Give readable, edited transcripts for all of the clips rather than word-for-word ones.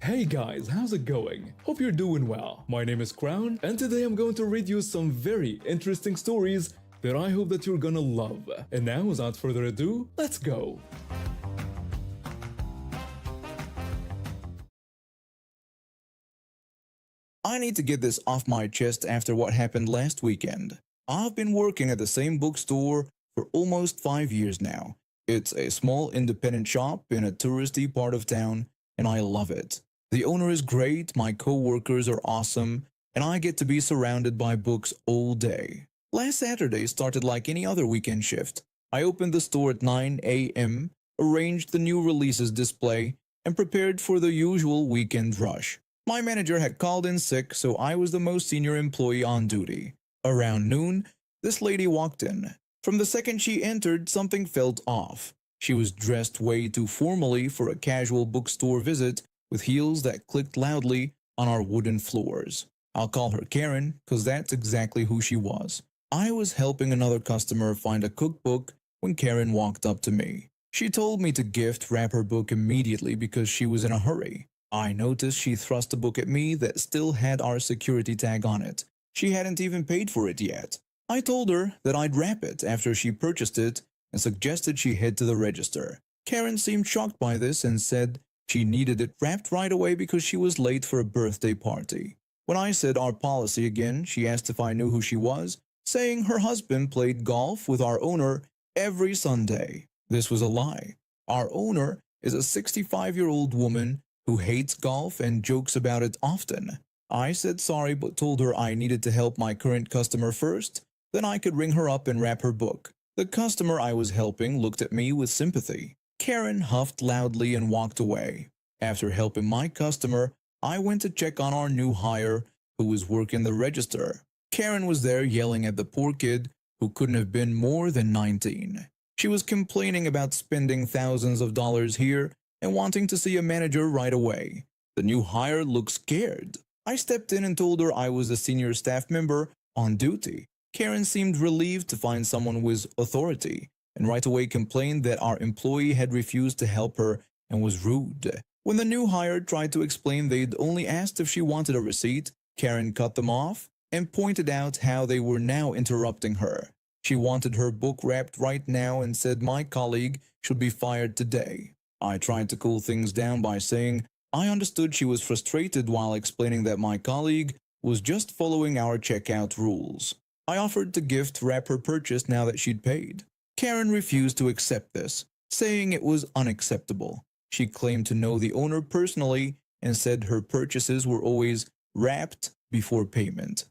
Hey guys, how's it going? Hope you're doing well. My name is Crown, and today I'm going to read you some very interesting stories that I hope that you're gonna love. And now, without further ado, let's go! I need to get this off my chest after what happened last weekend. I've been working at the same bookstore for almost 5 years now. It's a small independent shop in a touristy part of town, and I love it. The owner is great, my co-workers are awesome, and I get to be surrounded by books all day. Last Saturday started like any other weekend shift. I opened the store at 9 a.m., arranged the new releases display, and prepared for the usual weekend rush. My manager had called in sick, so I was the most senior employee on duty. Around noon, this lady walked in. From the second she entered, something felt off. She was dressed way too formally for a casual bookstore visit, with heels that clicked loudly on our wooden floors. I'll call her Karen, cause that's exactly who she was. I was helping another customer find a cookbook when Karen walked up to me. She told me to gift wrap her book immediately because she was in a hurry. I noticed she thrust a book at me that still had our security tag on it. She hadn't even paid for it yet. I told her that I'd wrap it after she purchased it and suggested she head to the register. Karen seemed shocked by this and said she needed it wrapped right away because she was late for a birthday party. When I said our policy again, she asked if I knew who she was, saying her husband played golf with our owner every Sunday. This was a lie. Our owner is a 65-year-old woman who hates golf and jokes about it often. I said sorry but told her I needed to help my current customer first, then I could ring her up and wrap her book. The customer I was helping looked at me with sympathy. Karen huffed loudly and walked away. After helping my customer, I went to check on our new hire who was working the register. Karen was there yelling at the poor kid who couldn't have been more than 19. She was complaining about spending thousands of dollars here and wanting to see a manager right away. The new hire looked scared. I stepped in and told her I was a senior staff member on duty. Karen seemed relieved to find someone with authority, and right away complained that our employee had refused to help her and was rude. When the new hire tried to explain they'd only asked if she wanted a receipt, Karen cut them off and pointed out how they were now interrupting her. She wanted her book wrapped right now and said my colleague should be fired today. I tried to cool things down by saying I understood she was frustrated while explaining that my colleague was just following our checkout rules. I offered to gift wrap her purchase now that she'd paid. Karen refused to accept this, saying it was unacceptable. She claimed to know the owner personally and said her purchases were always wrapped before payment.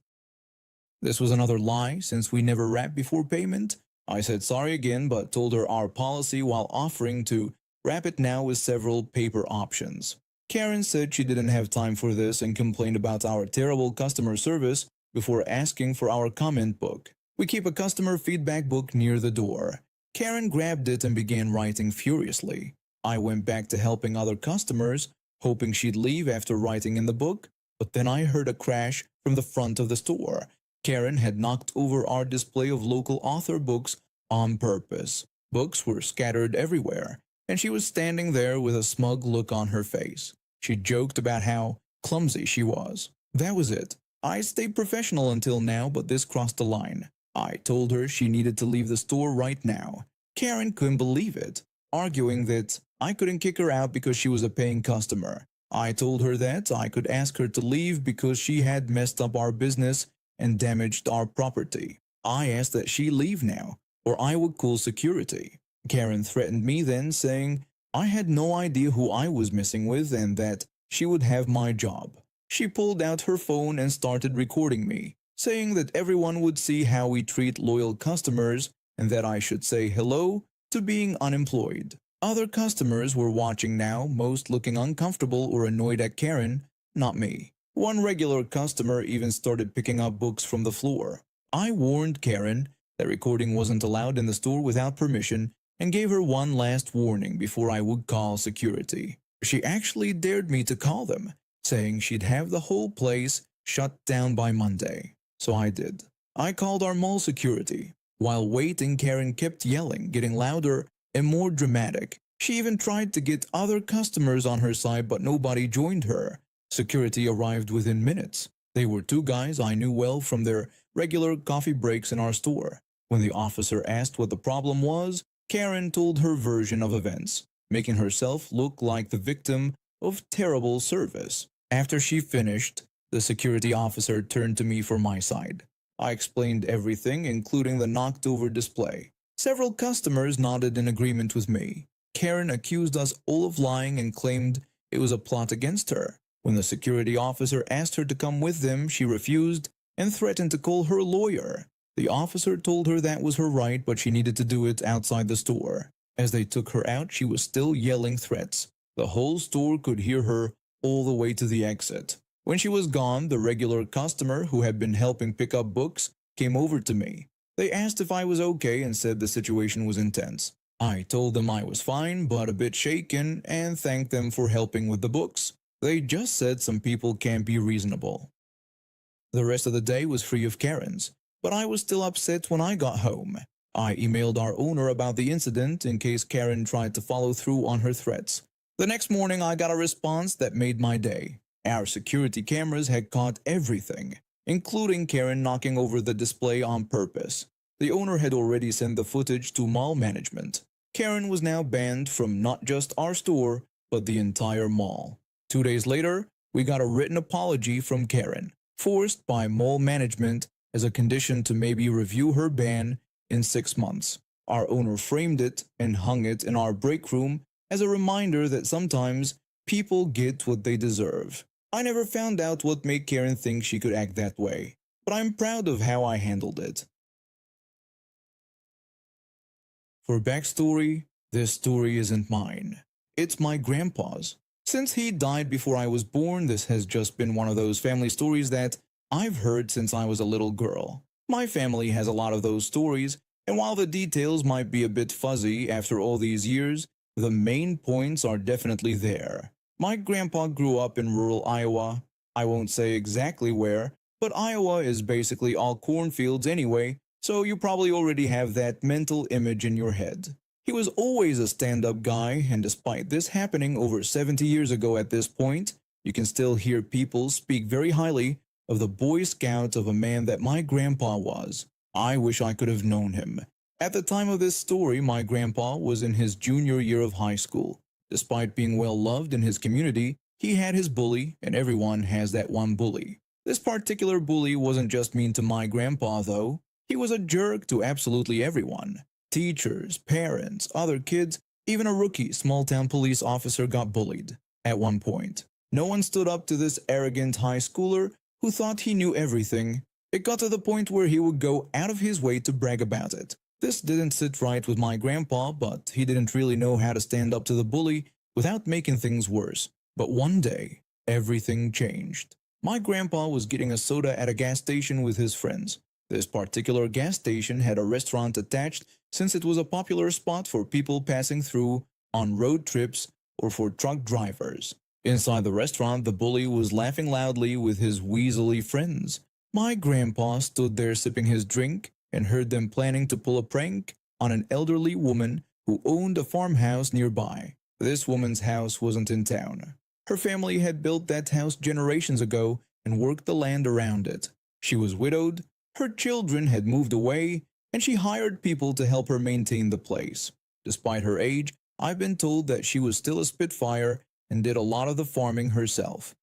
This was another lie since we never wrap before payment. I said sorry again but told her our policy while offering to wrap it now with several paper options. Karen said she didn't have time for this and complained about our terrible customer service before asking for our comment book. We keep a customer feedback book near the door. Karen grabbed it and began writing furiously. I went back to helping other customers, hoping she'd leave after writing in the book, but then I heard a crash from the front of the store. Karen had knocked over our display of local author books on purpose. Books were scattered everywhere, and she was standing there with a smug look on her face. She joked about how clumsy she was. That was it. I stayed professional until now, but this crossed the line. I told her she needed to leave the store right now. Karen couldn't believe it, arguing that I couldn't kick her out because she was a paying customer. I told her that I could ask her to leave because she had messed up our business and damaged our property. I asked that she leave now, or I would call security. Karen threatened me then, saying I had no idea who I was messing with and that she would have my job. She pulled out her phone and started recording me, saying that everyone would see how we treat loyal customers and that I should say hello to being unemployed. Other customers were watching now, most looking uncomfortable or annoyed at Karen, not me. One regular customer even started picking up books from the floor. I warned Karen that recording wasn't allowed in the store without permission and gave her one last warning before I would call security. She actually dared me to call them, saying she'd have the whole place shut down by Monday. So I did. I called our mall security. While waiting, Karen kept yelling, getting louder and more dramatic. She even tried to get other customers on her side, but nobody joined her. Security arrived within minutes. They were two guys I knew well from their regular coffee breaks in our store. When the officer asked what the problem was, Karen told her version of events, making herself look like the victim of terrible service. After she finished, the security officer turned to me for my side. I explained everything, including the knocked-over display. Several customers nodded in agreement with me. Karen accused us all of lying and claimed it was a plot against her. When the security officer asked her to come with them, she refused and threatened to call her lawyer. The officer told her that was her right, but she needed to do it outside the store. As they took her out, she was still yelling threats. The whole store could hear her all the way to the exit. When she was gone, the regular customer who had been helping pick up books came over to me. They asked if I was okay and said the situation was intense. I told them I was fine but a bit shaken and thanked them for helping with the books. They just said some people can't be reasonable. The rest of the day was free of Karens, but I was still upset when I got home. I emailed our owner about the incident in case Karen tried to follow through on her threats. The next morning I got a response that made my day. Our security cameras had caught everything, including Karen knocking over the display on purpose. The owner had already sent the footage to mall management. Karen was now banned from not just our store, but the entire mall. 2 days later, we got a written apology from Karen, forced by mall management as a condition to maybe review her ban in 6 months. Our owner framed it and hung it in our break room as a reminder that sometimes people get what they deserve. I never found out what made Karen think she could act that way, but I'm proud of how I handled it. For backstory, this story isn't mine. It's my grandpa's. Since he died before I was born, this has just been one of those family stories that I've heard since I was a little girl. My family has a lot of those stories, and while the details might be a bit fuzzy after all these years, the main points are definitely there. My grandpa grew up in rural Iowa. I won't say exactly where, but Iowa is basically all cornfields anyway, so you probably already have that mental image in your head. He was always a stand-up guy, and despite this happening over 70 years ago at this point, you can still hear people speak very highly of the Boy Scout of a man that my grandpa was. I wish I could have known him. At the time of this story, my grandpa was in his junior year of high school. Despite being well loved in his community, he had his bully, and everyone has that one bully. This particular bully wasn't just mean to my grandpa though. He was a jerk to absolutely everyone. Teachers, parents, other kids, even a rookie small-town police officer got bullied. At one point, no one stood up to this arrogant high schooler who thought he knew everything. It got to the point where he would go out of his way to brag about it. This didn't sit right with my grandpa, but he didn't really know how to stand up to the bully without making things worse. But one day, everything changed. My grandpa was getting a soda at a gas station with his friends. This particular gas station had a restaurant attached since it was a popular spot for people passing through on road trips or for truck drivers. Inside the restaurant, the bully was laughing loudly with his weaselly friends. My grandpa stood there sipping his drink and heard them planning to pull a prank on an elderly woman who owned a farmhouse nearby. This woman's house wasn't in town. Her family had built that house generations ago and worked the land around it. She was widowed, her children had moved away, and she hired people to help her maintain the place. Despite her age, I've been told that she was still a spitfire and did a lot of the farming herself.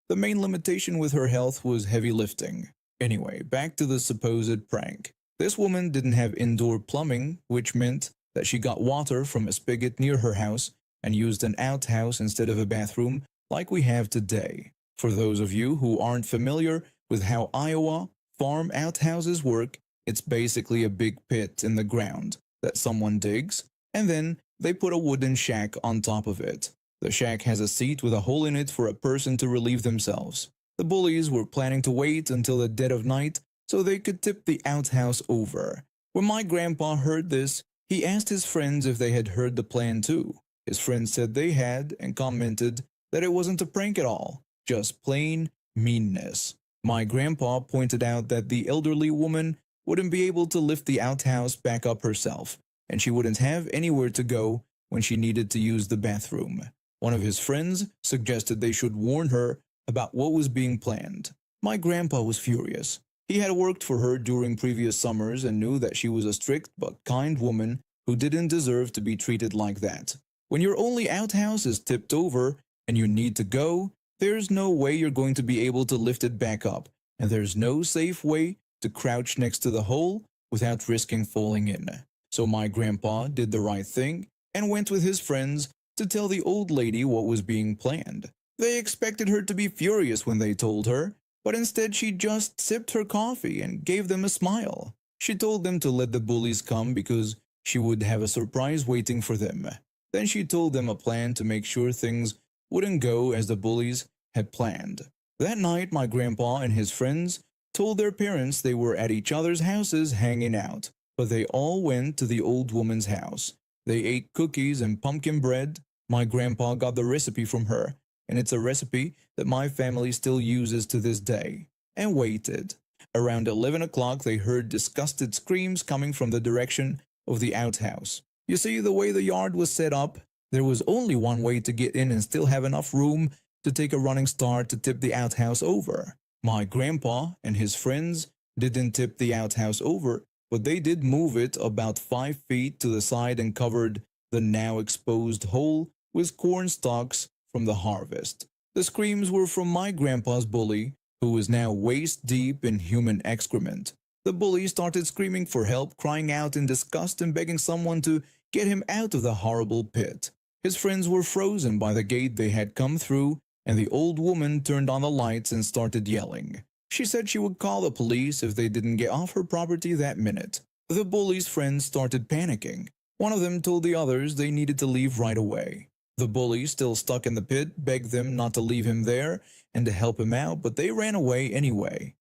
The main limitation with her health was heavy lifting. Anyway, back to the supposed prank. This woman didn't have indoor plumbing, which meant that she got water from a spigot near her house and used an outhouse instead of a bathroom like we have today. For those of you who aren't familiar with how Iowa farm outhouses work, it's basically a big pit in the ground that someone digs, and then they put a wooden shack on top of it. The shack has a seat with a hole in it for a person to relieve themselves. The bullies were planning to wait until the dead of night so they could tip the outhouse over. When my grandpa heard this, he asked his friends if they had heard the plan too. His friends said they had and commented that it wasn't a prank at all, just plain meanness. My grandpa pointed out that the elderly woman wouldn't be able to lift the outhouse back up herself, and she wouldn't have anywhere to go when she needed to use the bathroom. One of his friends suggested they should warn her about what was being planned. My grandpa was furious. He had worked for her during previous summers and knew that she was a strict but kind woman who didn't deserve to be treated like that. When your only outhouse is tipped over and you need to go, there's no way you're going to be able to lift it back up, and there's no safe way to crouch next to the hole without risking falling in. So my grandpa did the right thing and went with his friends to tell the old lady what was being planned. They expected her to be furious when they told her, but instead she just sipped her coffee and gave them a smile. She told them to let the bullies come because she would have a surprise waiting for them. Then she told them a plan to make sure things wouldn't go as the bullies had planned. That night, my grandpa and his friends told their parents they were at each other's houses hanging out, but they all went to the old woman's house. They ate cookies and pumpkin bread. My grandpa got the recipe from her, and it's a recipe that my family still uses to this day, and waited. Around 11 o'clock, they heard disgusted screams coming from the direction of the outhouse. You see, the way the yard was set up, there was only one way to get in and still have enough room to take a running start to tip the outhouse over. My grandpa and his friends didn't tip the outhouse over, but they did move it about 5 feet to the side and covered the now exposed hole with corn stalks from the harvest. The screams were from my grandpa's bully, who was now waist deep in human excrement. The bully started screaming for help, crying out in disgust and begging someone to get him out of the horrible pit. His friends were frozen by the gate they had come through, and the old woman turned on the lights and started yelling. She said she would call the police if they didn't get off her property that minute. The bully's friends started panicking. One of them told the others they needed to leave right away. The bully, still stuck in the pit, begged them not to leave him there and to help him out, but they ran away anyway.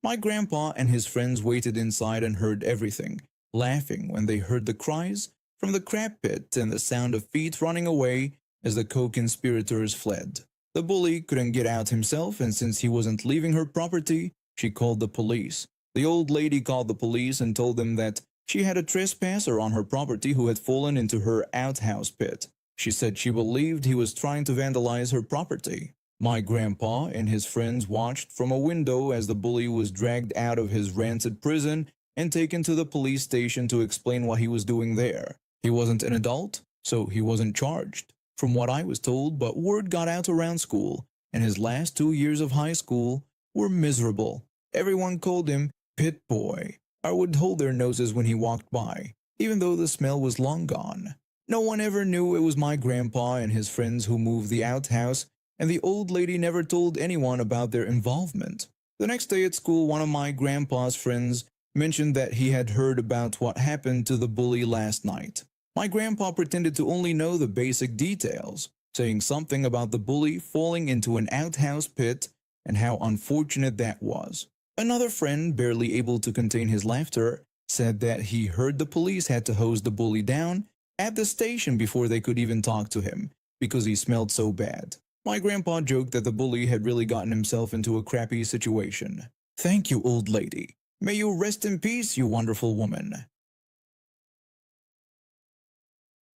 My grandpa and his friends waited inside and heard everything, laughing when they heard the cries from the crab pit and the sound of feet running away as the co-conspirators fled. The bully couldn't get out himself, and since he wasn't leaving her property, she called the police. The old lady called the police and told them that she had a trespasser on her property who had fallen into her outhouse pit. She said she believed he was trying to vandalize her property. My grandpa and his friends watched from a window as the bully was dragged out of his rancid prison and taken to the police station to explain what he was doing there. He wasn't an adult, so he wasn't charged, from what I was told, but word got out around school, and his last 2 years of high school were miserable. Everyone called him Pit Boy, or would hold their noses when he walked by, even though the smell was long gone. No one ever knew it was my grandpa and his friends who moved the outhouse, and the old lady never told anyone about their involvement. The next day at school, one of my grandpa's friends mentioned that he had heard about what happened to the bully last night. My grandpa pretended to only know the basic details, saying something about the bully falling into an outhouse pit and how unfortunate that was. Another friend, barely able to contain his laughter, said that he heard the police had to hose the bully down at the station before they could even talk to him because he smelled so bad. My grandpa joked that the bully had really gotten himself into a crappy situation. Thank you, old lady. May you rest in peace, you wonderful woman.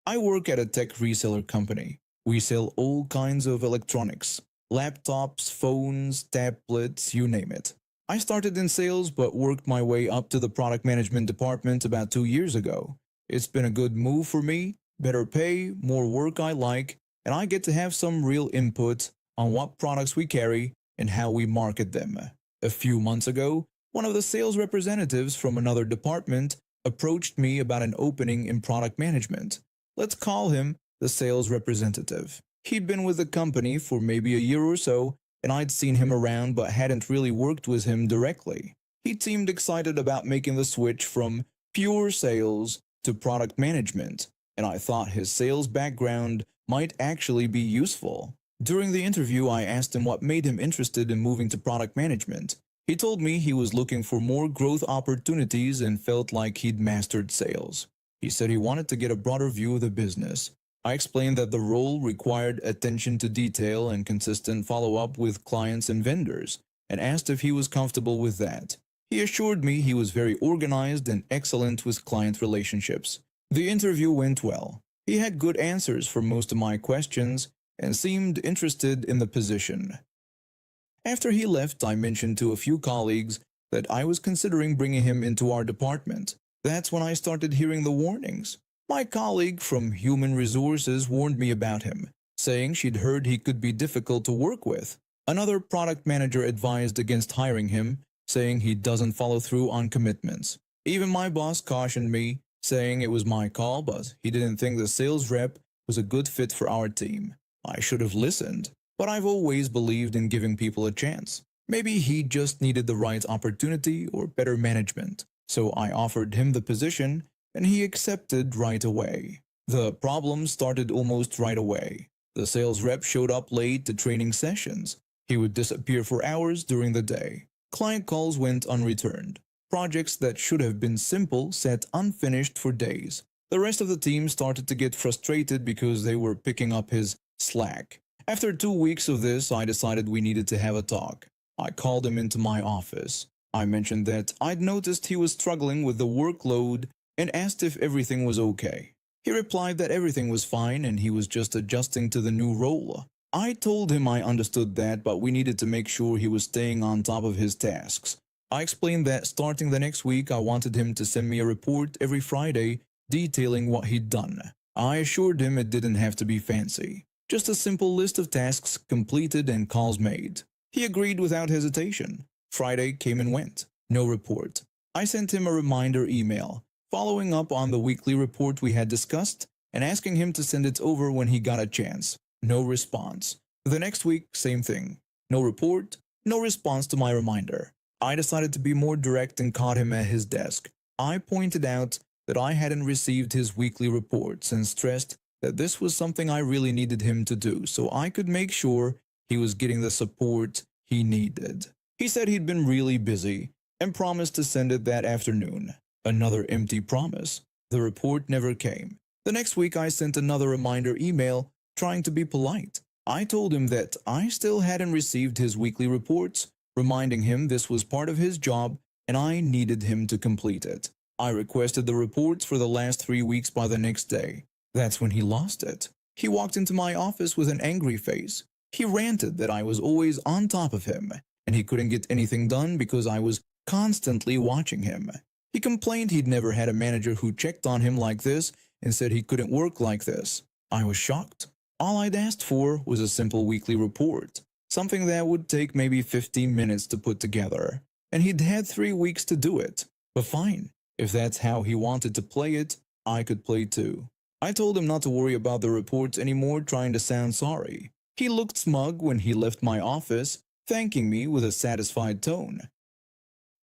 I work at a tech reseller company. We sell all kinds of electronics, laptops, phones, tablets, you name it. I started in sales but worked my way up to the product management department about 2 years ago. It's been a good move for me, better pay, more work I like, and I get to have some real input on what products we carry and how we market them. A few months ago, one of the sales representatives from another department approached me about an opening in product management. Let's call him the sales representative. He'd been with the company for maybe a year or so, and I'd seen him around but hadn't really worked with him directly. He seemed excited about making the switch from pure sales to product management, and I thought his sales background might actually be useful. During the interview, I asked him what made him interested in moving to product management. He told me he was looking for more growth opportunities and felt like he'd mastered sales. He said he wanted to get a broader view of the business. I explained that the role required attention to detail and consistent follow-up with clients and vendors, and asked if he was comfortable with that. He assured me he was very organized and excellent with client relationships. The interview went well. He had good answers for most of my questions and seemed interested in the position. After he left, I mentioned to a few colleagues that I was considering bringing him into our department. That's when I started hearing the warnings. My colleague from Human Resources warned me about him, saying she'd heard he could be difficult to work with. Another product manager advised against hiring him, saying he doesn't follow through on commitments. Even my boss cautioned me, saying it was my call, but he didn't think the sales rep was a good fit for our team. I should have listened, but I've always believed in giving people a chance. Maybe he just needed the right opportunity or better management. So I offered him the position, and he accepted right away. The problem started almost right away. The sales rep showed up late to training sessions. He would disappear for hours during the day. Client calls went unreturned. Projects that should have been simple sat unfinished for days. The rest of the team started to get frustrated because they were picking up his slack. After 2 weeks of this, I decided we needed to have a talk. I called him into my office. I mentioned that I'd noticed he was struggling with the workload and asked if everything was okay. He replied that everything was fine and he was just adjusting to the new role. I told him I understood that, but we needed to make sure he was staying on top of his tasks. I explained that starting the next week, I wanted him to send me a report every Friday detailing what he'd done. I assured him it didn't have to be fancy, just a simple list of tasks completed and calls made. He agreed without hesitation. Friday came and went. No report. I sent him a reminder email, following up on the weekly report we had discussed and asking him to send it over when he got a chance. No response. The next week, same thing. No report, no response to my reminder. I decided to be more direct and caught him at his desk. I pointed out that I hadn't received his weekly reports and stressed that this was something I really needed him to do so I could make sure he was getting the support he needed. He said he'd been really busy and promised to send it that afternoon. Another empty promise. The report never came. The next week I sent another reminder email trying to be polite. I told him that I still hadn't received his weekly reports, reminding him this was part of his job and I needed him to complete it. I requested the reports for the last 3 weeks by the next day. That's when he lost it. He walked into my office with an angry face. He ranted that I was always on top of him and he couldn't get anything done because I was constantly watching him. He complained he'd never had a manager who checked on him like this and said he couldn't work like this. I was shocked. All I'd asked for was a simple weekly report, something that would take maybe 15 minutes to put together, and he'd had 3 weeks to do it. But fine, if that's how he wanted to play it, I could play too. I told him not to worry about the reports anymore, trying to sound sorry. He looked smug when he left my office, thanking me with a satisfied tone.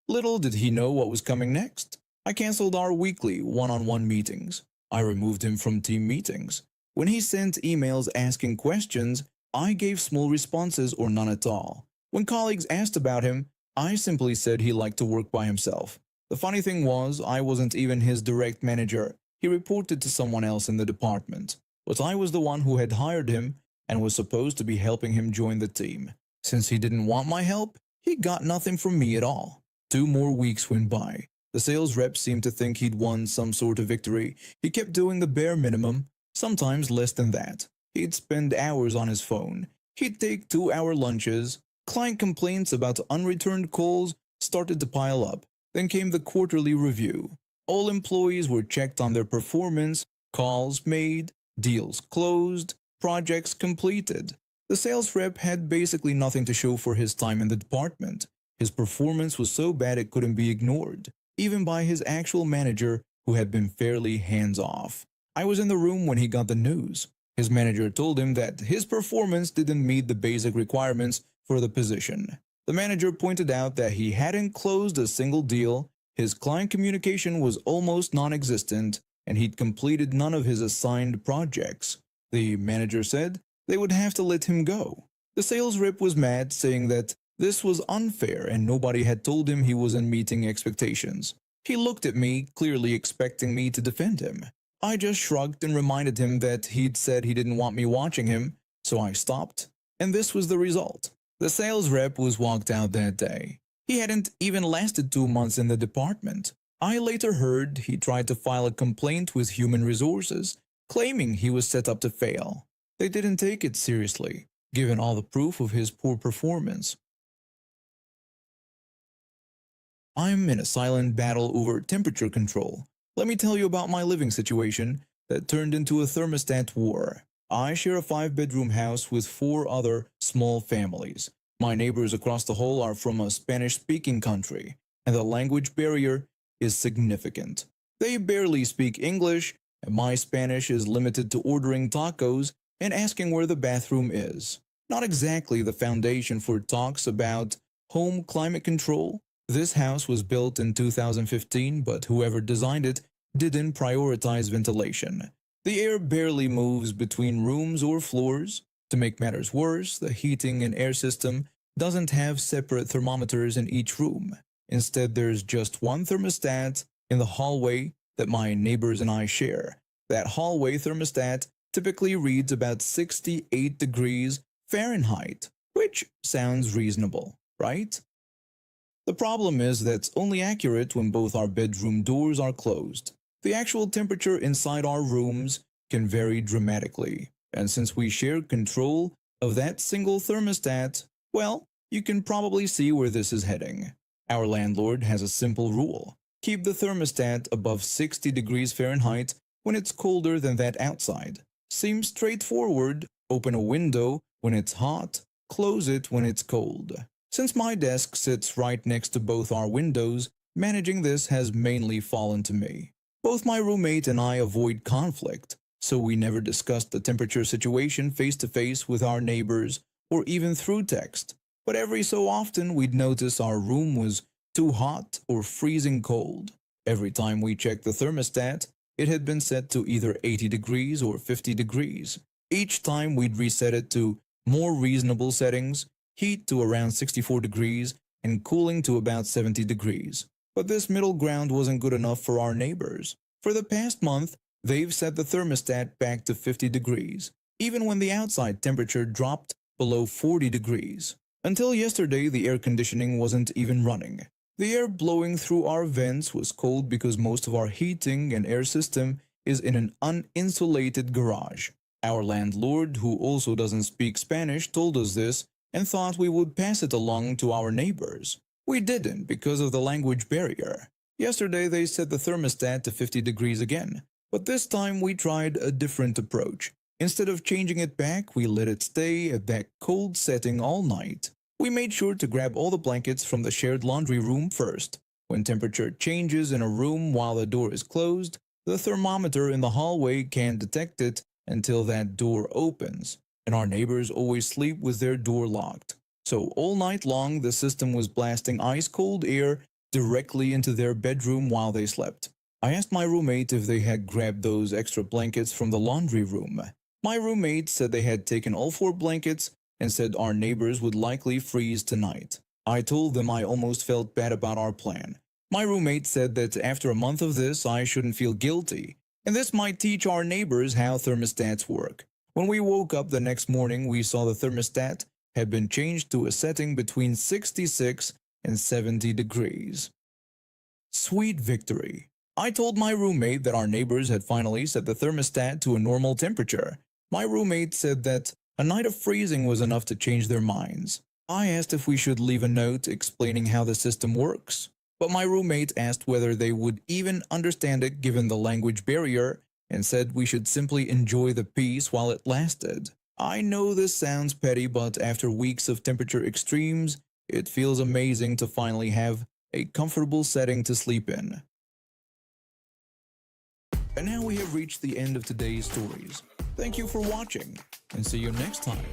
Little did he know what was coming next. I canceled our weekly one-on-one meetings. I removed him from team meetings. When he sent emails asking questions, I gave small responses or none at all. When colleagues asked about him, I simply said he liked to work by himself. The funny thing was, I wasn't even his direct manager. He reported to someone else in the department. But I was the one who had hired him and was supposed to be helping him join the team. Since he didn't want my help, he got nothing from me at all. 2 more weeks went by. The sales rep seemed to think he'd won some sort of victory. He kept doing the bare minimum, sometimes less than that. He'd spend hours on his phone. He'd take 2-hour lunches. Client complaints about unreturned calls started to pile up. Then came the quarterly review. All employees were checked on their performance, calls made, deals closed, projects completed. The sales rep had basically nothing to show for his time in the department. His performance was so bad it couldn't be ignored, even by his actual manager who had been fairly hands-off. I was in the room when he got the news. His manager told him that his performance didn't meet the basic requirements for the position. The manager pointed out that he hadn't closed a single deal, his client communication was almost non-existent, and he'd completed none of his assigned projects. The manager said they would have to let him go. The sales rep was mad, saying that this was unfair and nobody had told him he wasn't meeting expectations. He looked at me, clearly expecting me to defend him. I just shrugged and reminded him that he'd said he didn't want me watching him, so I stopped, and this was the result. The sales rep was walked out that day. He hadn't even lasted 2 months in the department. I later heard he tried to file a complaint with Human Resources, claiming he was set up to fail. They didn't take it seriously, given all the proof of his poor performance. I'm in a silent battle over temperature control. Let me tell you about my living situation that turned into a thermostat war. I share a 5-bedroom house with 4 other small families. My neighbors across the hall are from a Spanish-speaking country, and the language barrier is significant. They barely speak English, and my Spanish is limited to ordering tacos and asking where the bathroom is. Not exactly the foundation for talks about home climate control. This house was built in 2015, but whoever designed it didn't prioritize ventilation. The air barely moves between rooms or floors. To make matters worse, the heating and air system doesn't have separate thermometers in each room. Instead, there's just one thermostat in the hallway that my neighbors and I share. That hallway thermostat typically reads about 68 degrees Fahrenheit, which sounds reasonable, right? The problem is that's only accurate when both our bedroom doors are closed. The actual temperature inside our rooms can vary dramatically, and since we share control of that single thermostat, well, you can probably see where this is heading. Our landlord has a simple rule: keep the thermostat above 60 degrees Fahrenheit when it's colder than that outside. Seems straightforward: open a window when it's hot, close it when it's cold. Since my desk sits right next to both our windows, managing this has mainly fallen to me. Both my roommate and I avoid conflict, so we never discussed the temperature situation face to face with our neighbors or even through text. But every so often we'd notice our room was too hot or freezing cold. Every time we checked the thermostat, it had been set to either 80 degrees or 50 degrees. Each time we'd reset it to more reasonable settings, heat to around 64 degrees and cooling to about 70 degrees. But this middle ground wasn't good enough for our neighbors. For the past month, they've set the thermostat back to 50 degrees, even when the outside temperature dropped below 40 degrees. Until yesterday, the air conditioning wasn't even running. The air blowing through our vents was cold because most of our heating and air system is in an uninsulated garage. Our landlord, who also doesn't speak Spanish, told us this and thought we would pass it along to our neighbors. We didn't because of the language barrier. Yesterday they set the thermostat to 50 degrees again, but this time we tried a different approach. Instead of changing it back, we let it stay at that cold setting all night. We made sure to grab all the blankets from the shared laundry room first. When temperature changes in a room while the door is closed, the thermometer in the hallway can't detect it until that door opens, and our neighbors always sleep with their door locked. So all night long the system was blasting ice-cold air directly into their bedroom while they slept. I asked my roommate if they had grabbed those extra blankets from the laundry room. My roommate said they had taken all 4 blankets and said our neighbors would likely freeze tonight. I told them I almost felt bad about our plan. My roommate said that after a month of this I shouldn't feel guilty, and this might teach our neighbors how thermostats work. When we woke up the next morning, we saw the thermostat had been changed to a setting between 66 and 70 degrees. Sweet victory. I told my roommate that our neighbors had finally set the thermostat to a normal temperature. My roommate said that a night of freezing was enough to change their minds. I asked if we should leave a note explaining how the system works, but my roommate asked whether they would even understand it given the language barrier and said we should simply enjoy the peace while it lasted. I know this sounds petty, but after weeks of temperature extremes, it feels amazing to finally have a comfortable setting to sleep in. And now we have reached the end of today's stories. Thank you for watching, and see you next time.